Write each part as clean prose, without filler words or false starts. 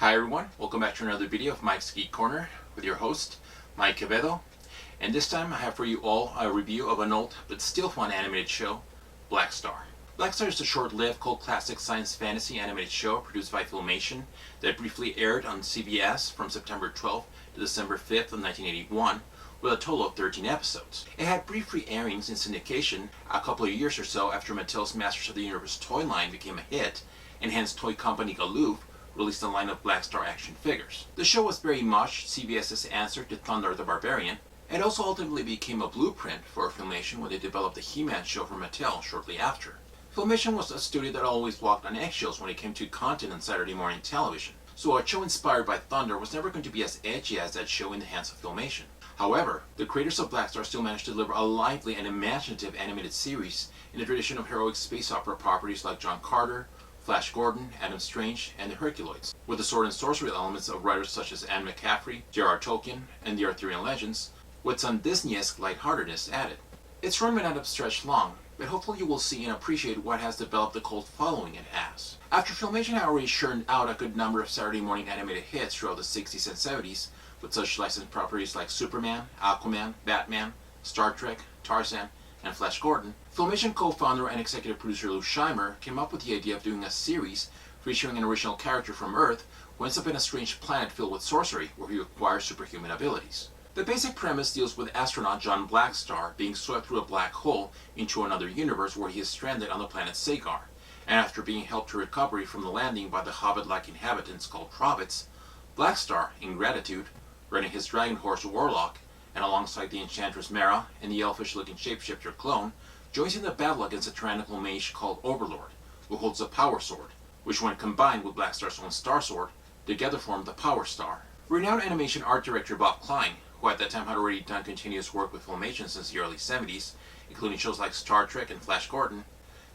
Hi everyone, welcome back to another video of Mike's Geek Corner with your host, Mike Quevedo. And this time I have for you all a review of an old but still fun animated show, Blackstar. Blackstar is a short-lived cult classic science fantasy animated show produced by Filmation that briefly aired on CBS from September 12th to December 5th of 1981 with a total of 13 episodes. It had brief re-airings in syndication a couple of years or so after Mattel's Masters of the Universe toy line became a hit, and hence toy company Galoof released a line of Blackstar action figures. The show was very much CBS's answer to Thunder the Barbarian. It also ultimately became a blueprint for Filmation when they developed the He-Man show for Mattel shortly after. Filmation was a studio that always walked on eggshells when it came to content on Saturday morning television, so a show inspired by Thunder was never going to be as edgy as that show in the hands of Filmation. However, the creators of Blackstar still managed to deliver a lively and imaginative animated series in the tradition of heroic space opera properties like John Carter, Flash Gordon, Adam Strange, and the Herculoids, with the sword and sorcery elements of writers such as Anne McCaffrey, J.R.R. Tolkien, and the Arthurian legends, with some Disney-esque lightheartedness added. Its run may not have stretched long, but hopefully you will see and appreciate what has developed the cult following it has. After Filmation had already churned out a good number of Saturday morning animated hits throughout the 60s and 70s, with such licensed properties like Superman, Aquaman, Batman, Star Trek, Tarzan, and Flash Gordon, Filmation co-founder and executive producer Lou Scheimer came up with the idea of doing a series featuring an original character from Earth who ends up in a strange planet filled with sorcery where he acquires superhuman abilities. The basic premise deals with astronaut John Blackstar being swept through a black hole into another universe where he is stranded on the planet Sagar, and after being helped to recovery from the landing by the hobbit-like inhabitants called Hobbits, Blackstar, in gratitude, riding his dragon horse Warlock, and alongside the enchantress Mara and the elfish-looking shapeshifter Clone, joins in the battle against a tyrannical mage called Overlord, who holds the Power Sword, which when combined with Blackstar's own Star Sword, together form the Power Star. Renowned animation art director Bob Klein, who at that time had already done continuous work with Filmation since the early 70s, including shows like Star Trek and Flash Gordon,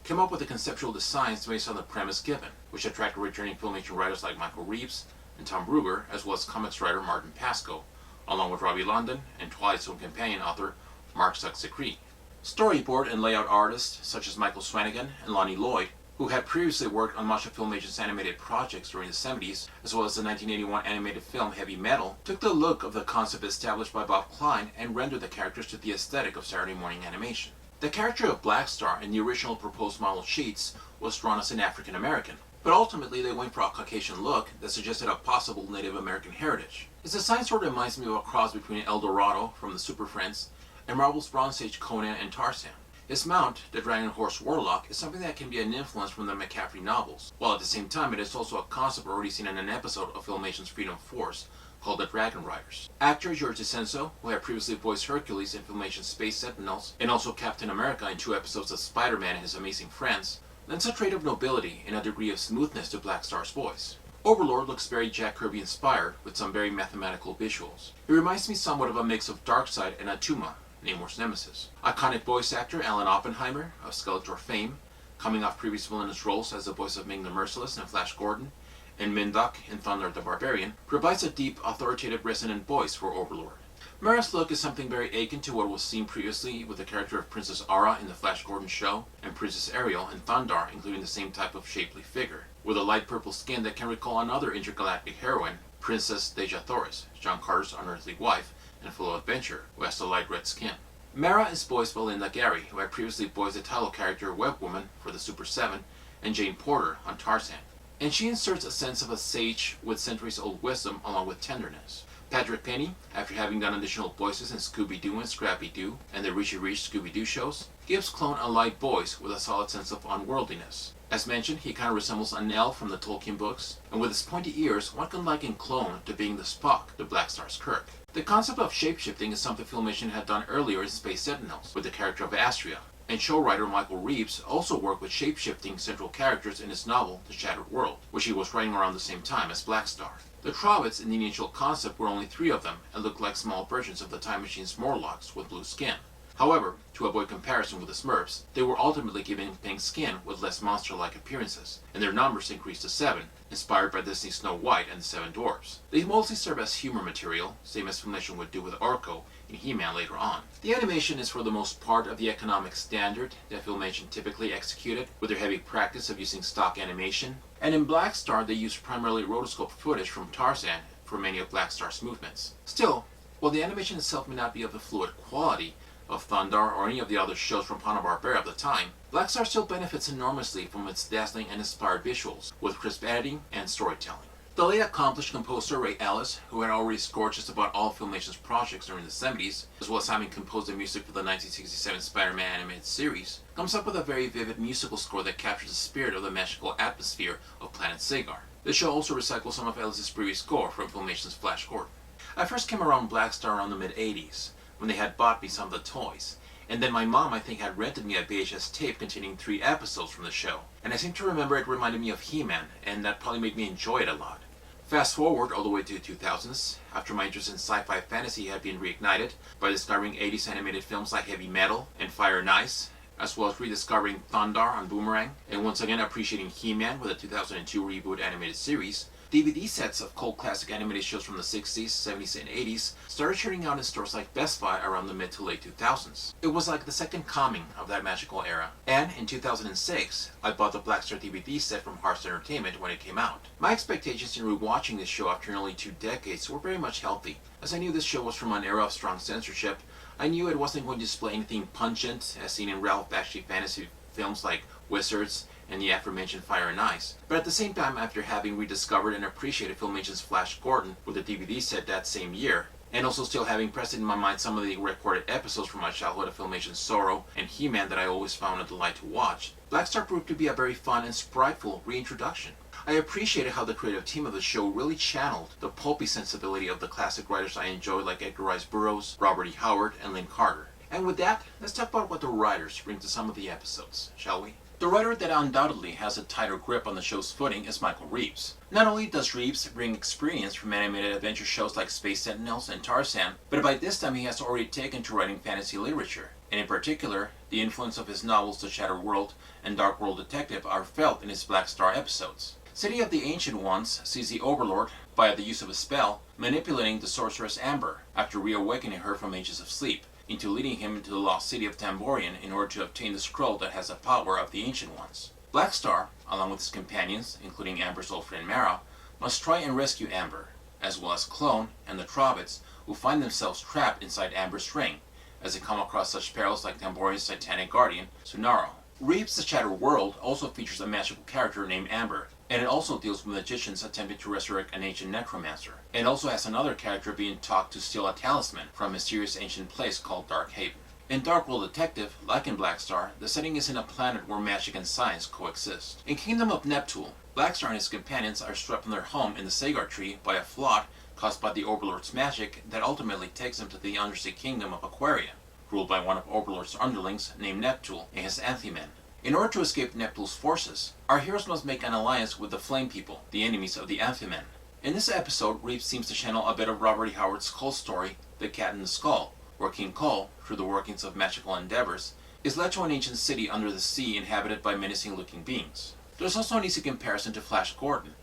came up with the conceptual designs based on the premise given, which attracted returning Filmation writers like Michael Reaves and Tom Ruegger, as well as comics writer Martin Pasco, along with Robbie London and Twilight Zone companion author Mark Zuckerman. Storyboard and layout artists such as Michael Swanigan and Lonnie Lloyd, who had previously worked on much of Filmation's animated projects during the 70s, as well as the 1981 animated film Heavy Metal, took the look of the concept established by Bob Klein and rendered the characters to the aesthetic of Saturday morning animation. The character of Blackstar in the original proposed model sheets was drawn as an African American, but ultimately they went for a Caucasian look that suggested a possible Native American heritage. His design sort of reminds me of a cross between El Dorado from the Super Friends and Marvel's Bronze Age Conan and Tarzan. His mount, the Dragon Horse Warlock, is something that can be an influence from the McCaffrey novels, while at the same time it is also a concept already seen in an episode of Filmation's Freedom Force called The Dragon Riders. Actor George DeCenso, who had previously voiced Hercules in Filmation's Space Sentinels, and also Captain America in 2 episodes of Spider-Man and His Amazing Friends, lends a trait of nobility and a degree of smoothness to Blackstar's voice. Overlord looks very Jack Kirby inspired, with some very mathematical visuals. He reminds me somewhat of a mix of Darkseid and Atuma, Namor's nemesis. Iconic voice actor Alan Oppenheimer, of Skeletor fame, coming off previous villainous roles as the voice of Ming the Merciless in Flash Gordon, and Minduck in Thunder the Barbarian, provides a deep, authoritative, resonant voice for Overlord. Mara's look is something very akin to what was seen previously with the character of Princess Aura in the Flash Gordon show, and Princess Ariel in Thundar, including the same type of shapely figure, with a light purple skin that can recall another intergalactic heroine, Princess Deja Thoris, John Carter's unearthly wife, and fellow adventurer, who has the light red skin. Mara is voiced by Linda Gary, who had previously voiced the title character Web Woman for the Super 7, and Jane Porter on Tarzan. And she inserts a sense of a sage with centuries-old wisdom along with tenderness. Patrick Penny, after having done additional voices in Scooby-Doo and Scrappy-Doo and the Richie Rich Scooby-Doo shows, gives Clone a light voice with a solid sense of unworldliness. As mentioned, he kind of resembles an elf from the Tolkien books, and with his pointy ears, one can liken Clone to being the Spock to Blackstar's Kirk. The concept of shapeshifting is something Filmation had done earlier in Space Sentinels, with the character of Astria, and show writer Michael Reaves also worked with shapeshifting central characters in his novel The Shattered World, which he was writing around the same time as Blackstar. The Troglodytes in the initial concept were only 3 of them and looked like small versions of the Time Machine's Morlocks with blue skin. However, to avoid comparison with the Smurfs, they were ultimately given pink skin with less monster-like appearances, and their numbers increased to 7, inspired by Disney's Snow White and the 7 Dwarfs. They mostly serve as humor material, same as Filmation would do with Orko in He-Man later on. The animation is for the most part of the economic standard that Filmation typically executed, with their heavy practice of using stock animation, and in Blackstar they used primarily rotoscope footage from Tarzan for many of Blackstar's movements. Still, while the animation itself may not be of the fluid quality of Thundar or any of the other shows from Hanna-Barbera of the time, Blackstar still benefits enormously from its dazzling and inspired visuals, with crisp editing and storytelling. The late accomplished composer Ray Ellis, who had already scored just about all Filmation's projects during the 70s, as well as having composed the music for the 1967 Spider-Man animated series, comes up with a very vivid musical score that captures the spirit of the magical atmosphere of Planet Sagar. The show also recycles some of Ellis' previous score from Filmation's Flash Gordon. I first came around Blackstar around the mid-80s, when they had bought me some of the toys, and then my mom I think had rented me a VHS tape containing 3 episodes from the show, and I seem to remember it reminded me of He-Man, and that probably made me enjoy it a lot. Fast forward all the way to the 2000s, after my interest in sci-fi fantasy had been reignited by discovering 80s animated films like Heavy Metal and Fire and Ice, as well as rediscovering Thundar on Boomerang, and once again appreciating He-Man with the 2002 reboot animated series, DVD sets of cult classic animated shows from the 60s, 70s, and 80s started churning out in stores like Best Buy around the mid to late 2000s. It was like the second coming of that magical era, and in 2006, I bought the Blackstar DVD set from Hearst Entertainment when it came out. My expectations in rewatching this show after nearly 2 decades were very much healthy, as I knew this show was from an era of strong censorship. I knew it wasn't going to display anything pungent, as seen in Ralph Bakshi fantasy films like Wizards and the aforementioned Fire and Ice. But at the same time, after having rediscovered and appreciated Filmation's Flash Gordon with the DVD set that same year, and also still having present in my mind some of the recorded episodes from my childhood of Filmation's Zorro and He-Man that I always found a delight to watch, Blackstar proved to be a very fun and spriteful reintroduction. I appreciated how the creative team of the show really channeled the pulpy sensibility of the classic writers I enjoyed like Edgar Rice Burroughs, Robert E. Howard, and Lynn Carter. And with that, let's talk about what the writers bring to some of the episodes, shall we? The writer that undoubtedly has a tighter grip on the show's footing is Michael Reaves. Not only does Reeves bring experience from animated adventure shows like Space Sentinels and Tarzan, but by this time he has already taken to writing fantasy literature, and in particular, the influence of his novels The Shattered World and Dark World Detective are felt in his Blackstar episodes. City of the Ancient Ones sees the Overlord, via the use of a spell, manipulating the Sorceress Amber after reawakening her from ages of sleep, into leading him into the lost city of Tamborian in order to obtain the scroll that has the power of the Ancient Ones. Blackstar, along with his companions, including Amber's old friend Mara, must try and rescue Amber, as well as Clone and the Trobits, who find themselves trapped inside Amber's ring, as they come across such perils like Tamborian's titanic guardian, Sunaro. Reeves' The Shattered World also features a magical character named Amber, and it also deals with magicians attempting to resurrect an ancient necromancer. It also has another character being taught to steal a talisman from a mysterious ancient place called Dark Haven. In Dark World Detective, like in Blackstar, the setting is in a planet where magic and science coexist. In Kingdom of Neptune, Blackstar and his companions are swept from their home in the Sagar Tree by a flood caused by the Overlord's magic that ultimately takes them to the undersea kingdom of Aquaria, ruled by one of Overlord's underlings named Neptune and his Anthimen. In order to escape Neptune's forces, our heroes must make an alliance with the Flame People, the enemies of the Anthimen. In this episode, Reeves seems to channel a bit of Robert E. Howard's Skull story, The Cat in the Skull, where King Cole, through the workings of magical endeavors, is led to an ancient city under the sea inhabited by menacing-looking beings. There's also an easy comparison to Flash Gordon,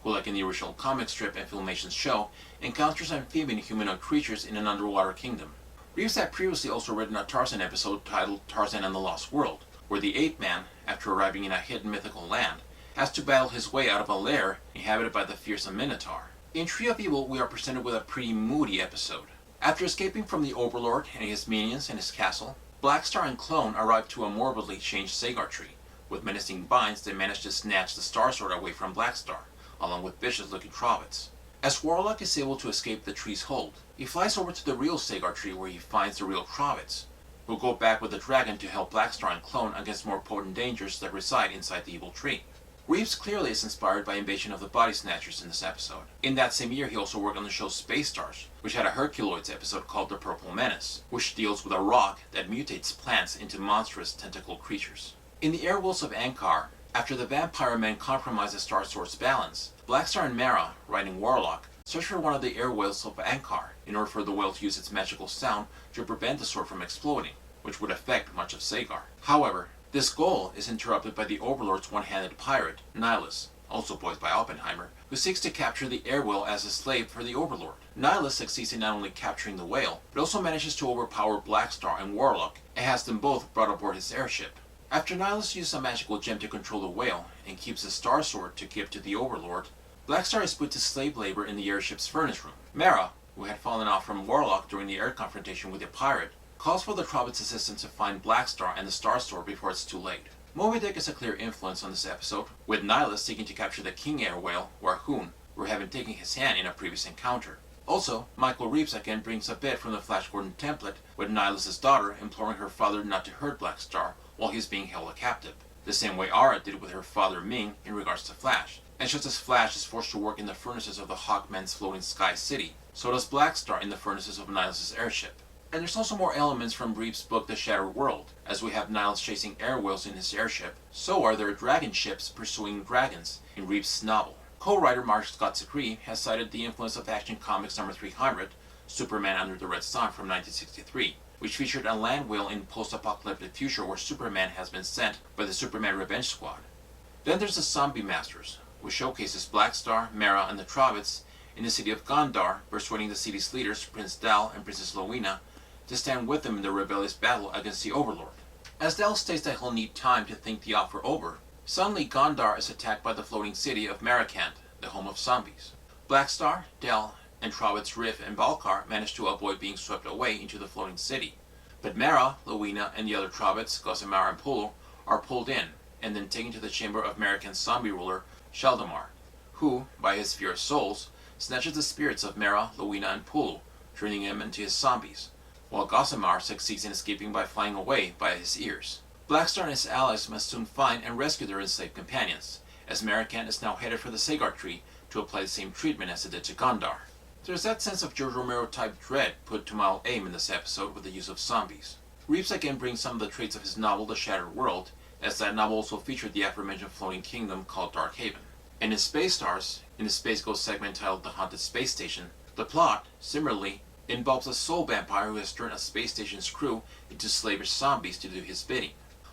who, like in the original comic strip and Filmation's show, encounters amphibian humanoid creatures in an underwater kingdom. Reeves had previously also written a Tarzan episode titled Tarzan and the Lost World, where the ape-man, after arriving in a hidden mythical land, has to battle his way out of a lair inhabited by the fearsome Minotaur. In Tree of Evil, we are presented with a pretty moody episode. After escaping from the Overlord and his minions and his castle, Blackstar and Clone arrive to a morbidly changed Sagar Tree. With menacing binds, they manage to snatch the Star Sword away from Blackstar, along with vicious-looking Trobits. As Warlock is able to escape the tree's hold, he flies over to the real Sagar Tree where he finds the real Trobits, who go back with the dragon to help Blackstar and Clone against more potent dangers that reside inside the evil tree. Reeves clearly is inspired by Invasion of the Body Snatchers in this episode. In that same year, he also worked on the show Space Stars, which had a Herculoids episode called The Purple Menace, which deals with a rock that mutates plants into monstrous tentacle creatures. In the Airwolves of Ankar, after the vampire men compromise the Star Sword's balance, Blackstar and Mara, riding Warlock, search for one of the air whales of Ankar in order for the whale to use its magical sound to prevent the sword from exploding, which would affect much of Sagar. However, this goal is interrupted by the Overlord's one-handed pirate, Nihilus, also voiced by Oppenheimer, who seeks to capture the air whale as a slave for the Overlord. Nihilus succeeds in not only capturing the whale, but also manages to overpower Blackstar and Warlock and has them both brought aboard his airship. After Nihilus uses a magical gem to control the whale and keeps the Star Sword to give to the Overlord, Blackstar is put to slave labor in the airship's furnace room. Mara, who had fallen off from Warlock during the air confrontation with the pirate, calls for the Trobbits' assistance to find Blackstar and the Star Sword before it's too late. Moby Dick is a clear influence on this episode, with Nihilus seeking to capture the king air whale, Warhoon, for having taken his hand in a previous encounter. Also, Michael Reaves again brings a bit from the Flash Gordon template, with Nihilus' daughter imploring her father not to hurt Blackstar while he's being held a captive, the same way Ara did with her father Ming in regards to Flash. And just as Flash is forced to work in the furnaces of the Hawkman's floating sky city, so does Blackstar in the furnaces of Nihilus' airship. And there's also more elements from Reeves' book The Shattered World, as we have Nihilus chasing air whales in his airship. So are there dragon ships pursuing dragons in Reeves' novel. Co-writer Mark Scott Zicree has cited the influence of Action Comics number 300, Superman Under the Red Sun from 1963, which featured a land whale in post-apocalyptic future where Superman has been sent by the Superman Revenge Squad. Then there's the Zombie Masters, which showcases Blackstar, Mara, and the Trobbits in the city of Gondar, persuading the city's leaders, Prince Dal and Princess Lowena, to stand with them in the rebellious battle against the Overlord. As Dal states that he'll need time to think the offer over, suddenly Gondar is attacked by the floating city of Marikand, the home of zombies. Blackstar, Dal, and Trobbits Riff and Balkar manage to avoid being swept away into the floating city. But Mara, Lowena, and the other Trobbits, Gossamer and Pulu, are pulled in, and then taken to the chamber of Marikand's zombie ruler, Shaldamar, who, by his fear of souls, snatches the spirits of Mara, Lowena, and Pulu, turning them into his zombies, while Gossamer succeeds in escaping by flying away by his ears. Blackstar and his allies must soon find and rescue their enslaved companions, as Marikand is now headed for the Sagar tree to apply the same treatment as it did to Gondar. There's that sense of George Romero-type dread put to mild aim in this episode with the use of zombies. Reeves again brings some of the traits of his novel The Shattered World, as that novel also featured the aforementioned floating kingdom called Dark Haven. And in Space Stars, in the Space Ghost segment titled The Haunted Space Station, the plot, similarly, involves a soul vampire who has turned a space station's crew into slavish zombies to do his bidding.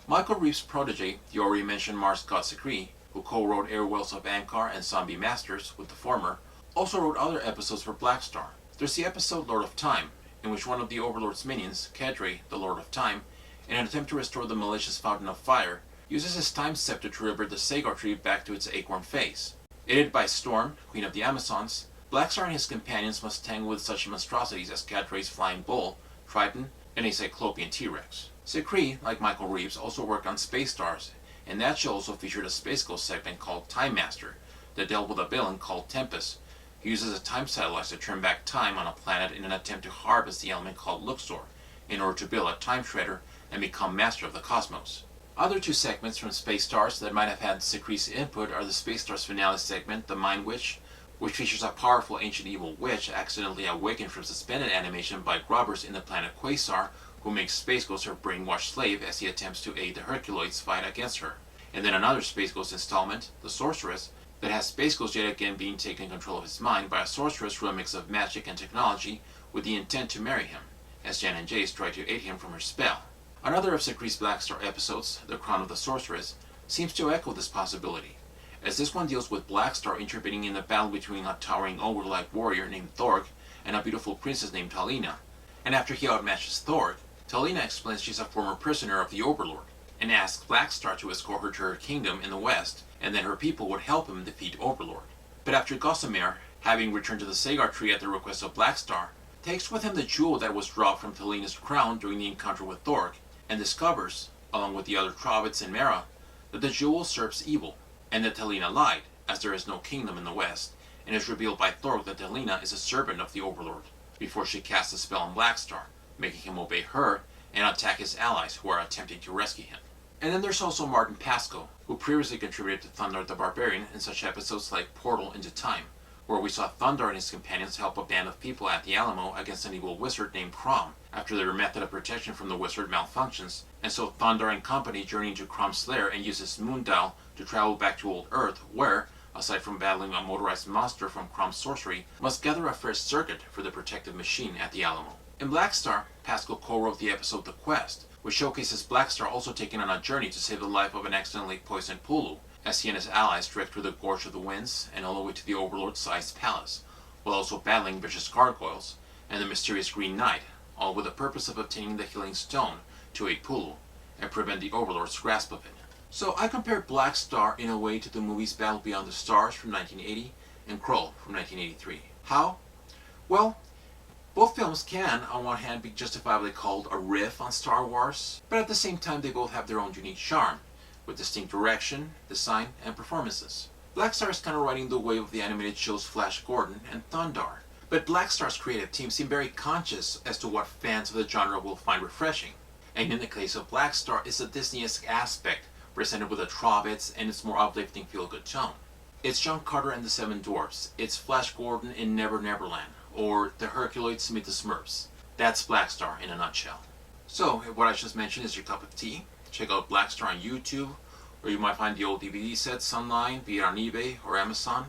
Michael Reaves' protege, the already mentioned Mark Scott Zicree, who co-wrote Air Whales of Ankar and Zombie Masters with the former, also wrote other episodes for Blackstar. There's the episode Lord of Time, in which one of the Overlord's minions, Kedre, the Lord of Time, in an attempt to restore the malicious Fountain of Fire, uses his time scepter to revert the Sagar tree back to its acorn phase. Aided by Storm, Queen of the Amazons, Blackstar and his companions must tangle with such monstrosities as Kedre's flying bull, Triton, and a Cyclopean T-Rex. Zicree, like Michael Reaves, also worked on Space Stars, and that show also featured a Space Ghost segment called Time Master that dealt with a villain called Tempest. He uses a time satellite to turn back time on a planet in an attempt to harvest the element called Luxor in order to build a time shredder and become master of the cosmos. Other two segments from Space Stars that might have had Zicree's input are the Space Stars finale segment, The Mind Witch, which features a powerful ancient evil witch accidentally awakened from suspended animation by grubbers in the planet Quasar, who makes Space Ghost her brainwashed slave as he attempts to aid the Herculoids fight against her. And then another Space Ghost installment, The Sorceress, that has Space Ghost yet again being taken control of his mind by a sorceress through a mix of magic and technology with the intent to marry him, as Jan and Jace try to aid him from her spell. Another of Zicree's Blackstar episodes, The Crown of the Sorceress, seems to echo this possibility, as this one deals with Blackstar intervening in the battle between a towering ogre-like warrior named Thorg and a beautiful princess named Talina, and after he outmatches Thorg, Talina explains she's a former prisoner of the Overlord, and asks Blackstar to escort her to her kingdom in the west, and then her people would help him defeat Overlord. But after Gossamer, having returned to the Sagar tree at the request of Blackstar, takes with him the jewel that was dropped from Talina's crown during the encounter with Thorg, and discovers, along with the other Trobbits and Mara, that the jewel serves evil, and that Talina lied, as there is no kingdom in the west, and it's revealed by Thorg that Talina is a servant of the Overlord, before she casts a spell on Blackstar, making him obey her and attack his allies who are attempting to rescue him. And then there's also Martin Pasco, who previously contributed to Thundar the Barbarian in such episodes like Portal into Time, where we saw Thundar and his companions help a band of people at the Alamo against an evil wizard named Crom, after their method of protection from the wizard malfunctions, and so Thundar and company journey to Crom's lair and use his moon dial to travel back to old Earth, where, aside from battling a motorized monster from Crom's sorcery, must gather a fresh circuit for the protective machine at the Alamo. In Blackstar, Pascal co-wrote the episode The Quest, which showcases Blackstar also taking on a journey to save the life of an accidentally poisoned Pulu, as he and his allies trek through the Gorge of the Winds and all the way to the Overlord-sized palace, while also battling vicious gargoyles and the mysterious Green Knight, all with the purpose of obtaining the Healing Stone to aid Pulu and prevent the Overlord's grasp of it. So I compare Blackstar in a way to the movies Battle Beyond the Stars from 1980 and Krull from 1983. How? Well, both films can, on one hand, be justifiably called a riff on Star Wars, but at the same time they both have their own unique charm, with distinct direction, design, and performances. Blackstar is kind of riding the wave of the animated shows Flash Gordon and Thundar, but Blackstar's creative team seem very conscious as to what fans of the genre will find refreshing. And in the case of Blackstar, it's the Disney-esque aspect, presented with the Trobbits and its more uplifting feel-good tone. It's John Carter and the Seven Dwarfs, it's Flash Gordon in Never Neverland, or the Herculoids meet the Smurfs. That's Blackstar in a nutshell. So, if what I just mentioned is your cup of tea, check out Blackstar on YouTube, or you might find the old DVD sets online, be it on eBay or Amazon,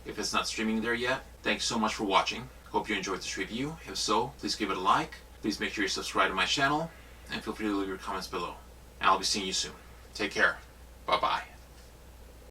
if it's not streaming there yet. Thanks so much for watching. Hope you enjoyed this review. If so, please give it a like. Please make sure you subscribe to my channel, and feel free to leave your comments below. And I'll be seeing you soon. Take care. Bye-bye.